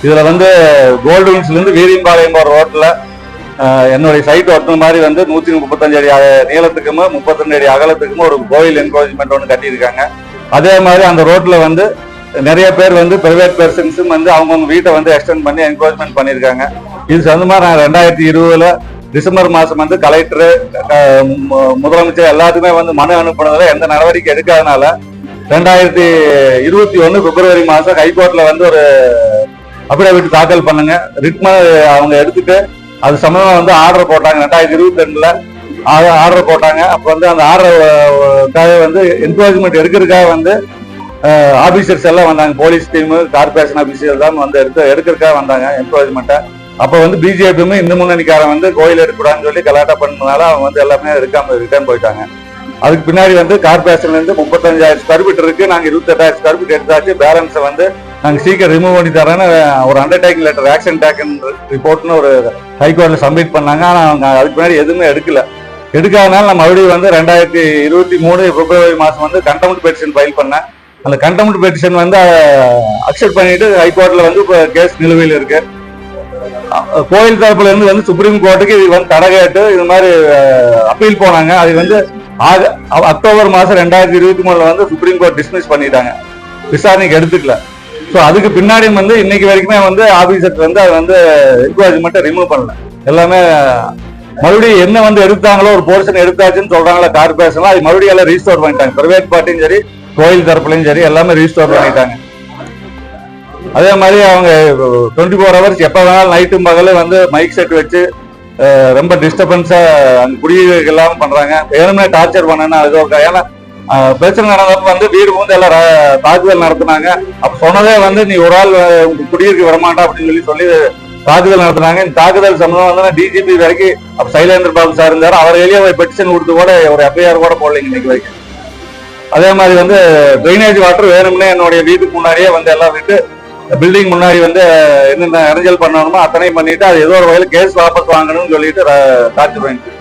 இதுல வந்து கோல்டு வின்ஸ்ல இருந்து வீரியம்பாளையம் போற ரோட்ல என்னுடைய சைட் ஒட்டுன மாதிரி வந்து 135 அடி நீளத்துக்குமே 32 அடி அகலத்துக்குமே ஒரு கோயில் என்க்ரோச்மெண்ட் ஒன்று கட்டியிருக்காங்க. அதே மாதிரி அந்த ரோட்ல வந்து நிறைய பேர் வந்து பிரைவேட் பர்சன்ஸும் வந்து அவங்கவுங்க வீட்டை வந்து எக்ஸ்டெண்ட் பண்ணி என்க்ரோச்மெண்ட் பண்ணியிருக்காங்க. இது சம்பந்தமா நான் 2020 டிசம்பர் மாசம் வந்து கலெக்டர் முதலமைச்சர் எல்லாத்துக்குமே வந்து மனு அனுப்புனதுல எந்த நடவடிக்கை எடுக்காதனால 2021 பிப்ரவரி மாசம் ஹைகோர்ட்ல வந்து ஒரு அபிடவிட் தாக்கல் பண்ணுங்க. ரிட்மா அவங்க எடுத்துட்டு அது சம்பந்தமா வந்து ஆர்டர் போட்டாங்க. 2022 ஆர்டர் போட்டாங்க. அப்ப வந்து அந்த ஆர்டருக்காக வந்து என்கரேஜ்மெண்ட் எடுக்கிறதுக்காக வந்து ஆபீசர்ஸ் எல்லாம் வந்தாங்க. போலீஸ் டீம், கார்பரேஷன் ஆபீசர் தான் வந்து எடுக்கிறதுக்காக வந்தாங்க என்கரேஜ்மெண்ட்டை. அப்ப வந்து பிஜேபியுமே இந்த முன்னணிக்காரன் வந்து கோயில் எடுக்கூடாதுன்னு சொல்லி கலாட்டா பண்ணதுனால அவங்க வந்து எல்லாமே ரிட்டர்ன் போயிட்டாங்க. அதுக்கு பின்னாடி வந்து கார்பரேஷன்ல இருந்து 35,000 ஸ்கொயர் ஃபீட் இருக்கு. நாங்க 28,000 ஸ்கொயர் ஃபீட் எடுத்தாச்சு. பேலன்ஸை வந்து நாங்க சீக்கிரம் ரிமூவ் பண்ணி தரேன்னு ஒரு அண்டர்டேக்கிங் லெட்டர், ஆக்ஷன் டேக்கன் ரிப்போர்ட்னு ஒரு ஹைகோர்ட்ல சப்மிட் பண்ணாங்க. ஆனா அவங்க அதுக்கு பின்னாடி எதுவுமே எடுக்காதனால நம்ம மறுபடியும் வந்து 2023 பிப்ரவரி மாசம் வந்து கண்டெம்ட் பெட்டிஷன் ஃபைல் பண்ணேன். அந்த கண்டெம்ட் பெட்டிஷன் வந்து அக்செப்ட் பண்ணிட்டு ஹைகோர்ட்ல வந்து இப்போ கேஸ் நிலுவையில் இருக்கு. கோயில் தரப்புல இருந்து வந்து சுப்ரீம் கோர்ட்டுக்கு இது வந்து தடை கேட்டு இது மாதிரி அப்பீல் போனாங்க. அது வந்து அக்டோபர் மாசம் 2023 வந்து சுப்ரீம் கோர்ட் டிஸ்மிஸ் பண்ணிட்டாங்க, விசாரணைக்கு எடுத்துக்கல. ஸோ அதுக்கு பின்னாடி வந்து இன்னைக்கு வரைக்குமே வந்து ஆபீசர் வந்து அது வந்து என்கரேஜ்மெண்ட்டை ரிமூவ் பண்ணல. எல்லாமே மறுபடியும் என்ன வந்து எடுத்தாங்களோ ஒரு போர்ஷன் எடுத்தாச்சுன்னு சொல்றாங்களா கார்பரேஷன்ல, அது மறுபடியும் எல்லாம் ரீஸ்டோர் பண்ணிட்டாங்க. பிரைவேட் பார்ட்டியும் சரி கோயில் தரப்புலையும் சரி எல்லாமே ரீஸ்டோர் பண்ணிட்டாங்க. அதே மாதிரி அவங்க 24 ஹவர்ஸ் எப்ப வேணாலும் நைட்டும் பகலும் வந்து மைக் செட் வச்சு ரொம்ப டிஸ்டர்பன்ஸா அந்த குடியிருக்க இல்லாம பண்றாங்க. வேணுமே டார்ச்சர் பண்ணா அது ஒரு ஏன்னா பிரச்சனை நடந்தப்ப வந்து வீடு வந்து எல்லாம் தாக்குதல் நடத்தினாங்க. அப்ப சொன்னதே வந்து நீ ஒரு ஆள் குடியிருக்க வரமாட்டா அப்படின்னு சொல்லி தாக்குதல் நடத்தினாங்க. இந்த தாக்குதல் சம்பந்தம் வந்து டிஜிபி வரைக்கும் அப்ப சைலேந்திர பாபு சார் இருந்தாரு. அவர் வெளியே பெட்டிஷன் கொடுத்து கூட ஒரு எஃப்ஐஆர் கூட போடலைங்க இன்னைக்கு வரைக்கும். அதே மாதிரி வந்து ட்ரைனேஜ் வாட்டர் வேணும்னே என்னுடைய வீட்டுக்கு முன்னாடியே வந்து எல்லாம் விட்டு பில்டிங் முன்னாடி வந்து என்னென்ன இறஞ்சல் பண்ணணுமோ அத்தனை பண்ணிட்டு அது ஏதோ ஒரு வகையில் கேஸ் வாபஸ் வாங்கணும்னு சொல்லிட்டு டார்ச்சர் பண்ணிட்டு